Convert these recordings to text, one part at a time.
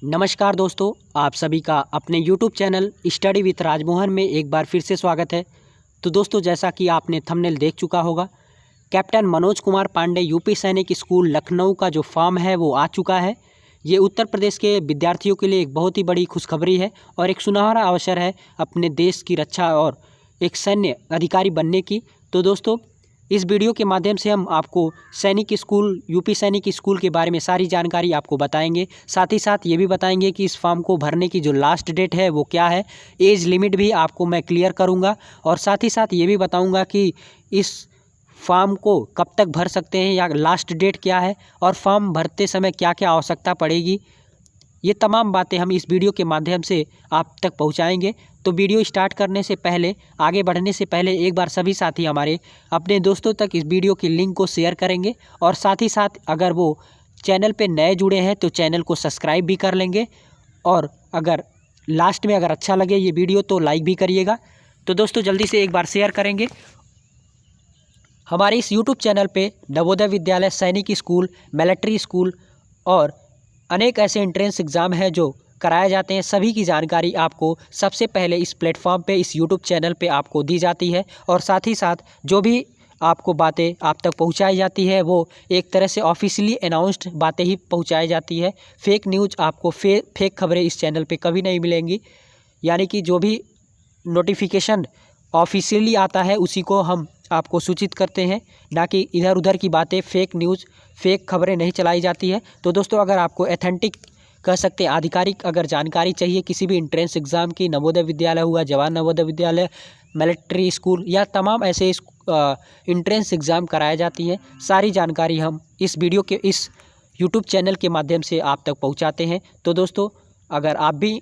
नमस्कार दोस्तों, आप सभी का अपने YouTube channel study with Rajmohan में एक बार फिर से स्वागत है। तो दोस्तों, जैसा कि आपने थंबनेल देख चुका होगा, कैप्टन मनोज कुमार पांडे यूपी सैनिक स्कूल लखनऊ का जो फॉर्म है वो आ चुका है। ये उत्तर प्रदेश के विद्यार्थियों के लिए एक बहुत ही बड़ी खुशखबरी है और एक सुनहरा अवसर है अपने देश की रक्षा और एक सैन्य अधिकारी बनने की। तो दोस्तों, इस वीडियो के माध्यम से हम आपको सैनिक स्कूल यूपी सैनिक स्कूल के बारे में सारी जानकारी आपको बताएंगे। साथ ही साथ ये भी बताएंगे कि इस फॉर्म को भरने की जो लास्ट डेट है वो क्या है, एज लिमिट भी आपको मैं क्लियर करूंगा और साथ ही साथ ये भी बताऊंगा कि इस फॉर्म को कब तक भर सकते हैं या लास्ट डेट क्या है और फॉर्म भरते समय क्या क्या आवश्यकता पड़ेगी। ये तमाम बातें हम इस वीडियो के माध्यम से आप तक पहुंचाएंगे। तो वीडियो स्टार्ट करने से पहले, आगे बढ़ने से पहले एक बार सभी साथी हमारे अपने दोस्तों तक इस वीडियो की लिंक को शेयर करेंगे और साथ ही साथ अगर वो चैनल पे नए जुड़े हैं तो चैनल को सब्सक्राइब भी कर लेंगे और अगर लास्ट में अगर अच्छा लगे ये वीडियो तो लाइक भी करिएगा। तो दोस्तों, जल्दी से एक बार शेयर करेंगे। हमारे इस यूट्यूब चैनल पे नवोदय विद्यालय, सैनिक स्कूल, मिलिट्री स्कूल और अनेक ऐसे एंट्रेंस एग्ज़ाम हैं जो कराए जाते हैं। सभी की जानकारी आपको सबसे पहले इस प्लेटफॉर्म पे, इस यूट्यूब चैनल पे आपको दी जाती है और साथ ही साथ जो भी आपको बातें आप तक पहुंचाई जाती है वो एक तरह से ऑफिशियली अनाउंस्ड बातें ही पहुंचाई जाती है। फेक न्यूज़ आपको फेक खबरें इस चैनल पे कभी नहीं मिलेंगी। यानी कि जो भी नोटिफिकेशन ऑफिशियली आता है उसी को हम आपको सूचित करते हैं, ना कि इधर उधर की बातें, फेक न्यूज़, फेक खबरें नहीं चलाई जाती है। तो दोस्तों, अगर आपको ऑथेंटिक कह सकते हैं आधिकारिक अगर जानकारी चाहिए किसी भी एंट्रेंस एग्ज़ाम की, नवोदय विद्यालय हुआ, जवान नवोदय विद्यालय, मिलिट्री स्कूल या तमाम ऐसे एंट्रेंस एग्ज़ाम कराए जाती हैं, सारी जानकारी हम इस वीडियो के इस यूट्यूब चैनल के माध्यम से आप तक पहुँचाते हैं। तो दोस्तों, अगर आप भी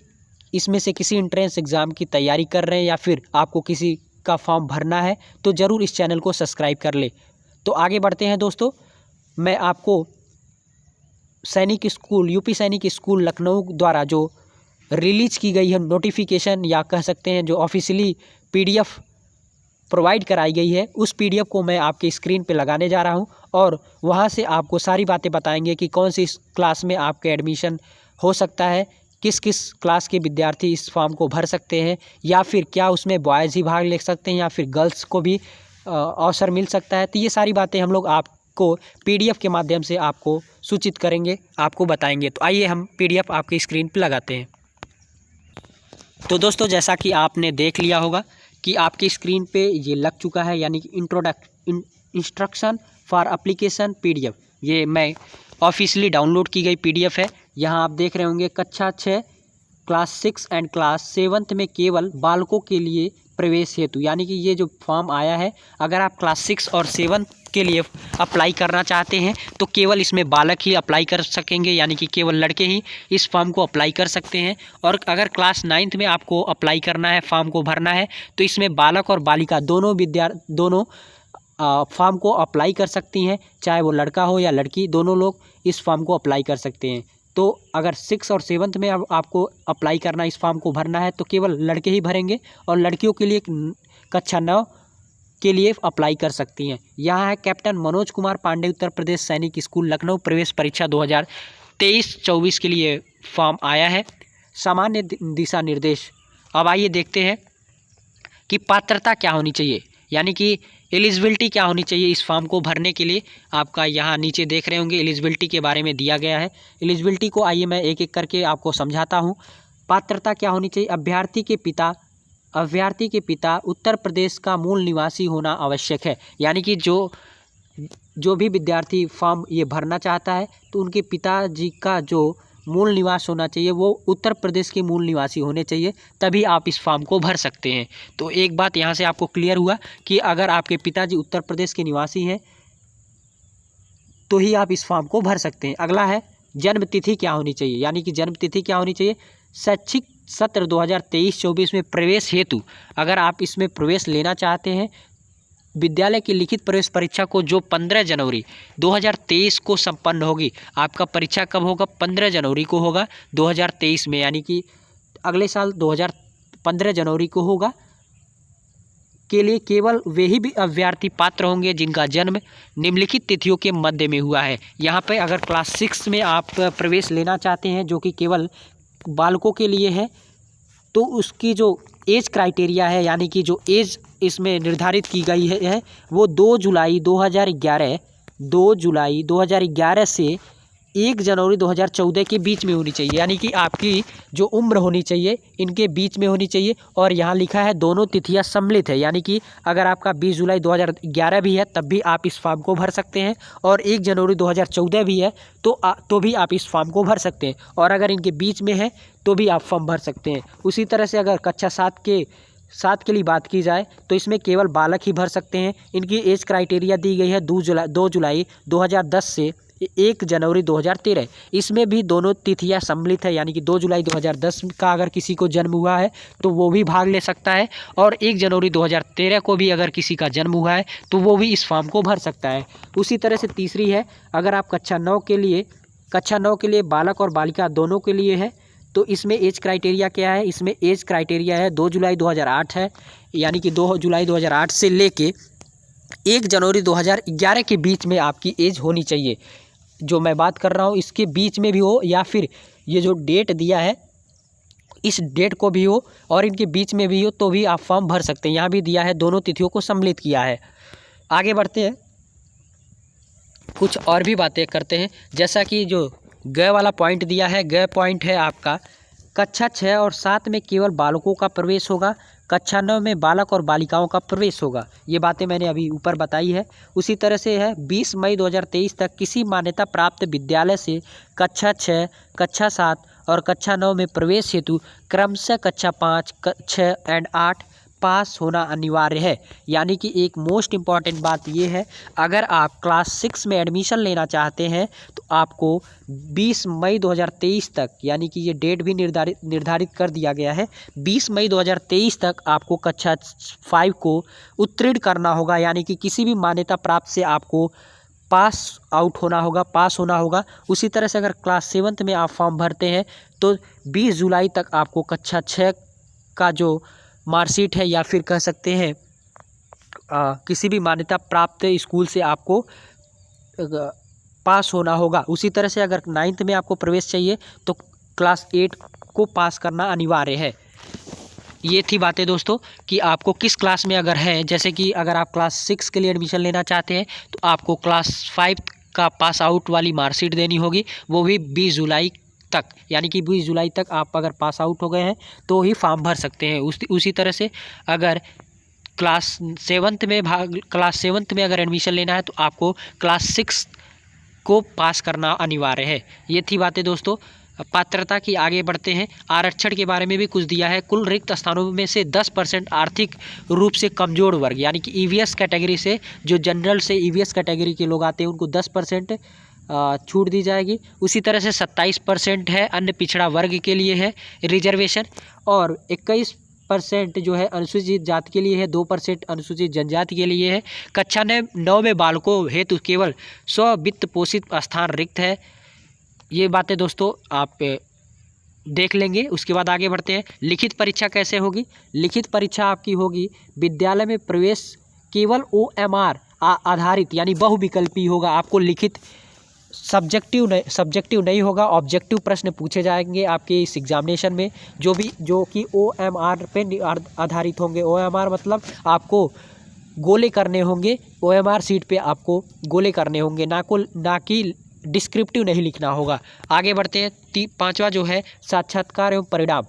इसमें से किसी एंट्रेंस एग्ज़ाम की तैयारी कर रहे हैं या फिर आपको किसी का फॉर्म भरना है तो ज़रूर इस चैनल को सब्सक्राइब कर ले। तो आगे बढ़ते हैं दोस्तों, मैं आपको सैनिक स्कूल, यूपी सैनिक स्कूल लखनऊ द्वारा जो रिलीज़ की गई है नोटिफिकेशन या कह सकते हैं जो ऑफिशियली पीडीएफ प्रोवाइड कराई गई है, उस पीडीएफ को मैं आपके स्क्रीन पे लगाने जा रहा हूं और वहां से आपको सारी बातें बताएंगे कि कौन सी क्लास में आपका एडमिशन हो सकता है, किस किस क्लास के विद्यार्थी इस फॉर्म को भर सकते हैं या फिर क्या उसमें बॉयज़ ही भाग ले सकते हैं या फिर गर्ल्स को भी अवसर मिल सकता है। तो ये सारी बातें हम लोग आपको पीडीएफ के माध्यम से आपको सूचित करेंगे, आपको बताएंगे। तो आइए हम पीडीएफ आपकी स्क्रीन पर लगाते हैं। तो दोस्तों, जैसा कि आपने देख लिया होगा कि आपकी स्क्रीन पे ये लग चुका है, यानी कि इंस्ट्रक्शन फॉर एप्लीकेशन पीडीएफ। ये मैं ऑफिशियली डाउनलोड की गई पीडीएफ है। यहाँ आप देख रहे होंगे कक्षा 6, क्लास 6 एंड क्लास 7 में केवल बालकों के लिए प्रवेश हेतु, यानी कि ये जो फॉर्म आया है, अगर आप क्लास 6 और 7 के लिए अप्लाई करना चाहते हैं तो केवल इसमें बालक ही अप्लाई कर सकेंगे, यानी कि केवल लड़के ही इस फॉर्म को अप्लाई कर सकते हैं। और अगर क्लास 9 में आपको अप्लाई करना है, फॉर्म को भरना है, तो इसमें बालक और बालिका दोनों फॉर्म को अप्लाई कर सकती हैं, चाहे वो लड़का हो या लड़की, दोनों लोग इस फॉर्म को अप्लाई कर सकते हैं। तो अगर 6 और 7 में अब आपको अप्लाई करना, इस फॉर्म को भरना है तो केवल लड़के ही भरेंगे और लड़कियों के लिए कक्षा 9 के लिए अप्लाई कर सकती हैं। यहाँ है कैप्टन मनोज कुमार पांडे उत्तर प्रदेश सैनिक स्कूल लखनऊ प्रवेश परीक्षा 2023-24 के लिए फॉर्म आया है। सामान्य दिशा निर्देश। अब आइए देखते हैं कि पात्रता क्या होनी चाहिए, यानी कि एलिजिबिलिटी क्या होनी चाहिए इस फॉर्म को भरने के लिए। आपका यहाँ नीचे देख रहे होंगे एलिजिबिलिटी के बारे में दिया गया है। एलिजिबिलिटी को आइए मैं एक एक करके आपको समझाता हूँ। पात्रता क्या होनी चाहिए? अभ्यर्थी के पिता उत्तर प्रदेश का मूल निवासी होना आवश्यक है, यानी कि जो भी विद्यार्थी फॉर्म ये भरना चाहता है तो उनके पिताजी का जो मूल निवास होना चाहिए वो उत्तर प्रदेश के मूल निवासी होने चाहिए, तभी आप इस फॉर्म को भर सकते हैं। तो एक बात यहाँ से आपको क्लियर हुआ कि अगर आपके पिताजी उत्तर प्रदेश के निवासी हैं तो ही आप इस फॉर्म को भर सकते हैं। अगला है जन्म तिथि क्या होनी चाहिए, यानी कि जन्म तिथि क्या होनी चाहिए? शैक्षिक सत्र 2023-24 में प्रवेश हेतु, अगर आप इसमें प्रवेश लेना चाहते हैं, विद्यालय की लिखित प्रवेश परीक्षा को जो 15 जनवरी 2023 को संपन्न होगी, आपका परीक्षा कब होगा? 15 जनवरी को होगा 2023 में, यानी कि अगले साल 15 जनवरी को होगा। के लिए केवल वे ही भी अभ्यर्थी पात्र होंगे जिनका जन्म निम्नलिखित तिथियों के मध्य में हुआ है। यहाँ पे अगर क्लास 6 में आप प्रवेश लेना चाहते हैं जो कि केवल बालकों के लिए है, तो उसकी जो एज क्राइटेरिया है यानी कि जो एज इसमें निर्धारित की गई है वो 2 जुलाई 2011 से 1 जनवरी 2014 के बीच में होनी चाहिए। यानी कि आपकी जो उम्र होनी चाहिए इनके बीच में होनी चाहिए। और यहाँ लिखा है दोनों तिथियाँ सम्मिलित है, यानी कि अगर आपका 20 जुलाई 2011 भी है तब भी आप इस फॉर्म को भर सकते हैं, और 1 जनवरी 2014 भी है तो भी आप इस फॉर्म को भर सकते हैं, और अगर इनके बीच में है तो भी आप फॉर्म भर सकते हैं। उसी तरह से अगर कक्षा 7 के लिए बात की जाए तो इसमें केवल बालक ही भर सकते हैं। इनकी एज क्राइटेरिया दी गई है 2 जुलाई 2010 से 1 जनवरी 2013। इसमें भी दोनों तिथियां सम्मिलित है, यानी कि 2 जुलाई 2010 का अगर किसी को जन्म हुआ है तो वो भी भाग ले सकता है, और 1 जनवरी 2013 को भी अगर किसी का जन्म हुआ है तो वो भी इस फॉर्म को भर सकता है। उसी तरह से तीसरी है, अगर आप कक्षा 9 के लिए बालक और बालिका दोनों के लिए है तो इसमें एज क्राइटेरिया क्या है? इसमें एज क्राइटेरिया है 2 जुलाई 2008 है, यानी कि 2 जुलाई 2008 से लेके 1 जनवरी 2011 के बीच में आपकी एज होनी चाहिए। जो मैं बात कर रहा हूँ इसके बीच में भी हो, या फिर ये जो डेट दिया है इस डेट को भी हो और इनके बीच में भी हो तो भी आप फॉर्म भर सकते हैं। यहाँ भी दिया है, दोनों तिथियों को सम्मिलित किया है। आगे बढ़ते हैं, कुछ और भी बातें करते हैं। जैसा कि जो ग वाला पॉइंट दिया है, ग पॉइंट है आपका कक्षा 6 और 7 में केवल बालकों का प्रवेश होगा, कक्षा 9 में बालक और बालिकाओं का प्रवेश होगा। ये बातें मैंने अभी ऊपर बताई है। उसी तरह से है 20 मई 2023 तक किसी मान्यता प्राप्त विद्यालय से कक्षा 6, कक्षा 7 और कक्षा 9 में प्रवेश हेतु क्रमशः कक्षा 5, 6 एंड 8 पास होना अनिवार्य है। यानी कि एक मोस्ट इम्पॉर्टेंट बात ये है, अगर आप क्लास 6 में एडमिशन लेना चाहते हैं तो आपको 20 मई 2023 तक, यानी कि ये डेट भी निर्धारित कर दिया गया है, 20 मई 2023 तक आपको कक्षा 5 को उत्तीर्ण करना होगा। यानी कि किसी भी मान्यता प्राप्त से आपको पास होना होगा। उसी तरह से अगर क्लास 7 में आप फॉर्म भरते हैं तो 20 जुलाई तक आपको कक्षा 6 का जो मार्कशीट है, या फिर कह सकते हैं किसी भी मान्यता प्राप्त स्कूल से आपको पास होना होगा। उसी तरह से अगर 9th में आपको प्रवेश चाहिए तो क्लास 8 को पास करना अनिवार्य है। ये थी बातें दोस्तों कि आपको किस क्लास में अगर है, जैसे कि अगर आप क्लास 6 के लिए एडमिशन लेना चाहते हैं तो आपको क्लास 5 का पास आउट वाली मार्कशीट देनी होगी, वो भी 20 जुलाई तक। यानी कि 20 जुलाई तक आप अगर पास आउट हो गए हैं तो ही फॉर्म भर सकते हैं। उसी तरह से अगर क्लास 7 में अगर एडमिशन लेना है तो आपको क्लास 6 को पास करना अनिवार्य है। ये थी बातें दोस्तों पात्रता की। आगे बढ़ते हैं, आरक्षण के बारे में भी कुछ दिया है। कुल रिक्त स्थानों में से 10% आर्थिक रूप से कमजोर वर्ग, यानी कि ईवीएस कैटेगरी से, जो जनरल से ईवीएस कैटेगरी के लोग आते हैं उनको 10% छूट दी जाएगी। उसी तरह से 27% है अन्य पिछड़ा वर्ग के लिए है रिजर्वेशन, और 21% जो है अनुसूचित जाति के लिए है, 2% अनुसूचित जनजाति के लिए है। कक्षा 9 में बालकों हेतु केवल 100 वित्त पोषित स्थान रिक्त है। ये बातें दोस्तों आप देख लेंगे। उसके बाद आगे बढ़ते हैं, लिखित परीक्षा कैसे होगी। लिखित परीक्षा आपकी होगी, विद्यालय में प्रवेश केवल OMR आधारित यानी बहुविकल्पी होगा। आपको लिखित सब्जेक्टिव नहीं होगा, ऑब्जेक्टिव प्रश्न पूछे जाएंगे आपके इस एग्जामिनेशन में, जो कि OMR पे आधारित होंगे। OMR मतलब आपको गोले करने होंगे, OMR सीट पे आपको गोले करने होंगे, ना कि डिस्क्रिप्टिव नहीं लिखना होगा। आगे बढ़ते हैं, 5वां जो है साक्षात्कार एवं परिणाम।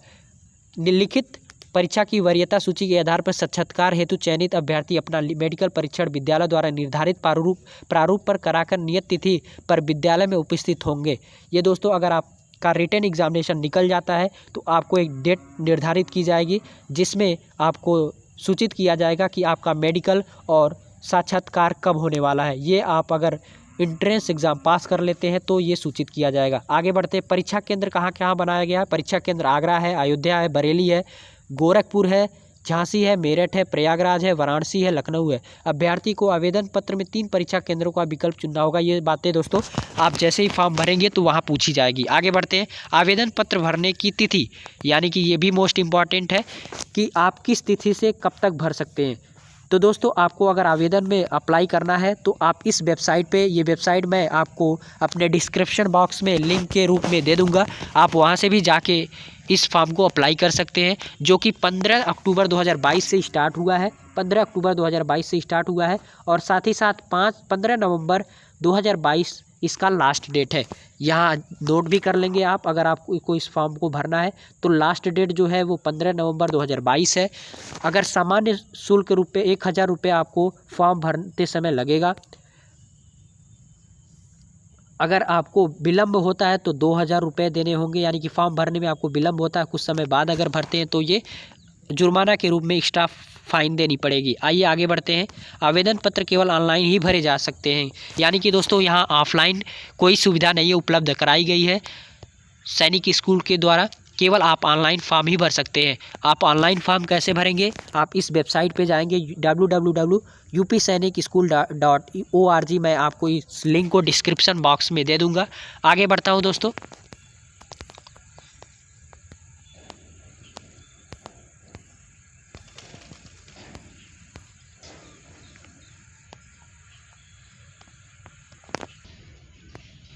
लिखित परीक्षा की वरीयता सूची के आधार पर साक्षात्कार हेतु चयनित अभ्यर्थी अपना मेडिकल परीक्षण विद्यालय द्वारा निर्धारित प्रारूप पर कराकर नियत तिथि पर विद्यालय में उपस्थित होंगे। ये दोस्तों अगर आपका रिटन एग्जामिनेशन निकल जाता है तो आपको एक डेट निर्धारित की जाएगी, जिसमें आपको सूचित किया जाएगा कि आपका मेडिकल और साक्षात्कार कब होने वाला है। ये आप अगर इंट्रेंस एग्ज़ाम पास कर लेते हैं तो ये सूचित किया जाएगा। आगे बढ़ते हैं, परीक्षा केंद्र कहाँ बनाया गया है। परीक्षा केंद्र आगरा है, अयोध्या है, बरेली है, गोरखपुर है, झांसी है, मेरठ है, प्रयागराज है, वाराणसी है, लखनऊ है। अभ्यर्थी को आवेदन पत्र में 3 परीक्षा केंद्रों का विकल्प चुनना होगा। ये बातें दोस्तों आप जैसे ही फॉर्म भरेंगे तो वहाँ पूछी जाएगी। आगे बढ़ते हैं, आवेदन पत्र भरने की तिथि, यानी कि ये भी मोस्ट इम्पॉर्टेंट है कि आप किस तिथि से कब तक भर सकते हैं। तो दोस्तों आपको अगर आवेदन में अप्लाई करना है तो आप इस वेबसाइट पे, ये वेबसाइट मैं आपको अपने डिस्क्रिप्शन बॉक्स में लिंक के रूप में दे दूंगा, आप वहां से भी जाके इस फॉर्म को अप्लाई कर सकते हैं, जो कि 15 अक्टूबर 2022 से स्टार्ट हुआ है। 15 अक्टूबर 2022 से स्टार्ट हुआ है और साथ ही साथ 15 नवंबर 2022 इसका लास्ट डेट है। यहाँ नोट भी कर लेंगे आप, अगर आपको इस फॉर्म को भरना है तो लास्ट डेट जो है वो 15 नवंबर 2022 है। अगर सामान्य शुल्क रुपये 1000 रुपये आपको फॉर्म भरते समय लगेगा। अगर आपको विलम्ब होता है तो 2000 रुपये देने होंगे, यानी कि फॉर्म भरने में आपको विलम्ब होता है, कुछ समय बाद अगर भरते हैं तो ये जुर्माना के रूप में एक्स्ट्रा फाइन देनी पड़ेगी। आइए आगे बढ़ते हैं। आवेदन पत्र केवल ऑनलाइन ही भरे जा सकते हैं, यानी कि दोस्तों यहाँ ऑफलाइन कोई सुविधा नहीं है उपलब्ध कराई गई है सैनिक स्कूल के द्वारा, केवल आप ऑनलाइन फॉर्म ही भर सकते हैं। आप ऑनलाइन फॉर्म कैसे भरेंगे, आप इस वेबसाइट पे जाएंगे www.upsainikschoool.org, मैं आपको इस लिंक को डिस्क्रिप्शन बॉक्स में दे दूंगा। आगे बढ़ता हूँ दोस्तों।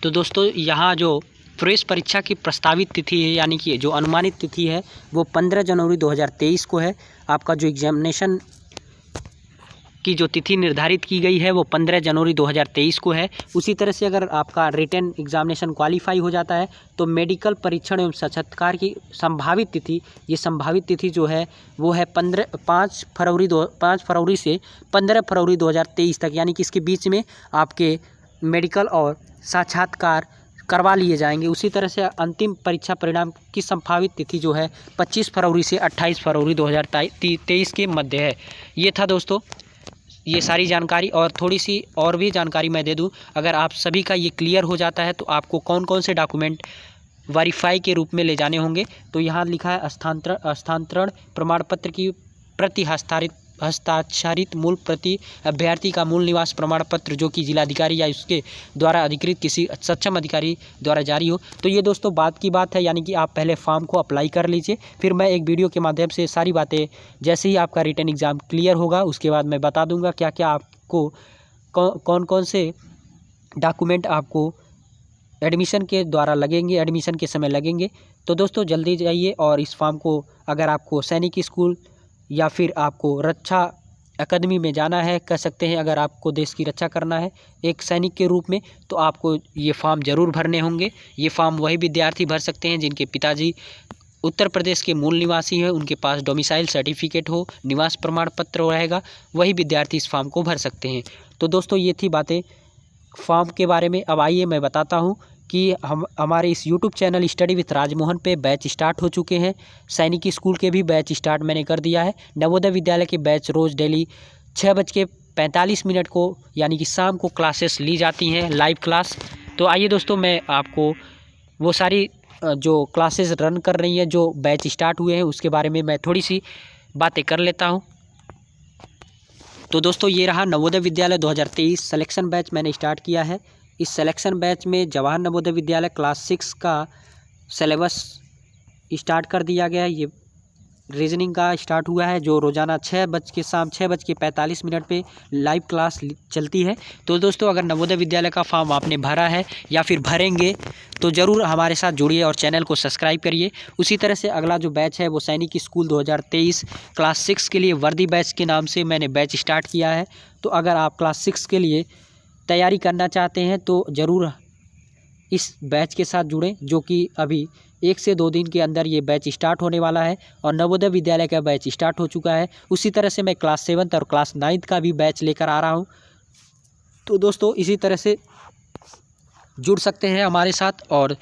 तो दोस्तों यहाँ जो प्रवेश परीक्षा की प्रस्तावित तिथि है, यानी कि जो अनुमानित तिथि है वो 15 जनवरी 2023 को है। आपका जो एग्जामिनेशन की जो तिथि निर्धारित की गई है वो 15 जनवरी 2023 को है। उसी तरह से अगर आपका रिटन एग्जामिनेशन क्वालिफाई हो जाता है तो मेडिकल परीक्षण एवं साक्षात्कार की संभावित तिथि, ये संभावित तिथि जो है वो है 5 फरवरी से 15 फरवरी 2023 तक, यानी कि इसके बीच में आपके मेडिकल और साक्षात्कार करवा लिए जाएंगे। उसी तरह से अंतिम परीक्षा परिणाम की संभावित तिथि जो है 25 फरवरी से 28 फरवरी 2023 के मध्य है। ये था दोस्तों ये सारी जानकारी, और थोड़ी सी और भी जानकारी मैं दे दूं। अगर आप सभी का ये क्लियर हो जाता है तो आपको कौन कौन से डॉक्यूमेंट वेरीफाई के रूप में ले जाने होंगे, तो यहाँ लिखा है हस्तांतरण प्रमाण पत्र की प्रति हस्ताक्षरित मूल प्रति, अभ्यर्थी का मूल निवास प्रमाण पत्र जो कि जिलाधिकारी या उसके द्वारा अधिकृत किसी सक्षम अधिकारी द्वारा जारी हो। तो ये दोस्तों बात की बात है, यानी कि आप पहले फॉर्म को अप्लाई कर लीजिए, फिर मैं एक वीडियो के माध्यम से सारी बातें जैसे ही आपका रिटन एग्ज़ाम क्लियर होगा उसके बाद मैं बता दूंगा क्या क्या आपको कौन कौन से डॉक्यूमेंट आपको एडमिशन के द्वारा लगेंगे, एडमिशन के समय लगेंगे। तो दोस्तों जल्दी जाइए और इस फॉर्म को, अगर आपको सैनिक स्कूल या फिर आपको रक्षा अकादमी में जाना है, कह सकते हैं, अगर आपको देश की रक्षा करना है एक सैनिक के रूप में, तो आपको ये फॉर्म ज़रूर भरने होंगे। ये फॉर्म वही विद्यार्थी भर सकते हैं जिनके पिताजी उत्तर प्रदेश के मूल निवासी हैं, उनके पास डोमिसाइल सर्टिफिकेट हो, निवास प्रमाण पत्र रहेगा, वही विद्यार्थी इस फॉर्म को भर सकते हैं। तो दोस्तों ये थी बातें फॉर्म के बारे में। अब आइए मैं बताता हूँ कि हमारे इस YouTube channel study with Rajmohan पे बैच स्टार्ट हो चुके हैं। सैनिक स्कूल के भी बैच स्टार्ट मैंने कर दिया है। नवोदय विद्यालय के बैच रोज़ डेली 6:45 को, यानी कि शाम को क्लासेस ली जाती हैं, लाइव क्लास। तो आइए दोस्तों मैं आपको वो सारी जो क्लासेस रन कर रही हैं, जो बैच स्टार्ट हुए हैं, उसके बारे में मैं थोड़ी सी बातें कर लेता हूँ। तो दोस्तों ये रहा नवोदय विद्यालय 2023 सिलेक्शन बैच मैंने स्टार्ट किया है। इस सिलेक्शन बैच में जवाहर नवोदय विद्यालय क्लास 6 का सिलेबस स्टार्ट कर दिया गया है। ये रीजनिंग का स्टार्ट हुआ है, जो रोज़ाना 6:45 पे लाइव क्लास चलती है। तो दोस्तों अगर नवोदय विद्यालय का फॉर्म आपने भरा है या फिर भरेंगे तो ज़रूर हमारे साथ जुड़िए और चैनल को सब्सक्राइब करिए। उसी तरह से अगला जो बैच है वो सैनिक स्कूल 2023 क्लास 6 के लिए वर्दी बैच के नाम से मैंने बैच स्टार्ट किया है। तो अगर आप क्लास 6 के लिए तैयारी करना चाहते हैं तो ज़रूर इस बैच के साथ जुड़ें, जो कि अभी 1 से 2 दिन के अंदर ये बैच स्टार्ट होने वाला है और नवोदय विद्यालय का बैच स्टार्ट हो चुका है। उसी तरह से मैं क्लास 7 और क्लास 9 का भी बैच लेकर आ रहा हूँ। तो दोस्तों इसी तरह से जुड़ सकते हैं हमारे साथ और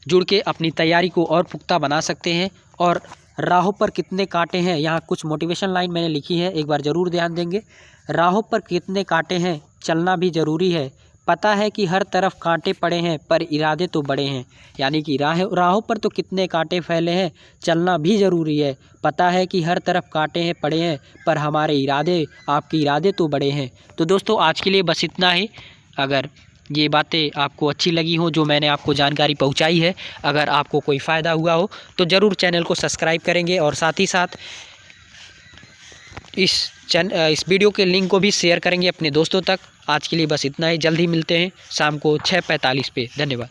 जुड़ के अपनी तैयारी को और पुख्ता बना सकते हैं। और राहों पर कितने कांटे हैं, यहाँ कुछ मोटिवेशन लाइन मैंने लिखी है, एक बार ज़रूर ध्यान देंगे। राहों पर कितने कांटे हैं, चलना भी ज़रूरी है। पता है कि हर तरफ कांटे पड़े हैं पर इरादे तो बड़े हैं, यानी कि राहों पर तो कितने कांटे फैले हैं, चलना भी ज़रूरी है। पता है कि हर तरफ कांटे हैं पड़े हैं पर हमारे इरादे, आपके इरादे तो बड़े हैं। तो दोस्तों आज के लिए बस इतना ही। अगर ये बातें आपको अच्छी लगी हो, जो मैंने आपको जानकारी पहुंचाई है, अगर आपको कोई फ़ायदा हुआ हो तो ज़रूर चैनल को सब्सक्राइब करेंगे और साथ ही साथ इस वीडियो के लिंक को भी शेयर करेंगे अपने दोस्तों तक। आज के लिए बस इतना ही, जल्द ही मिलते हैं शाम को 6:45 पे। धन्यवाद।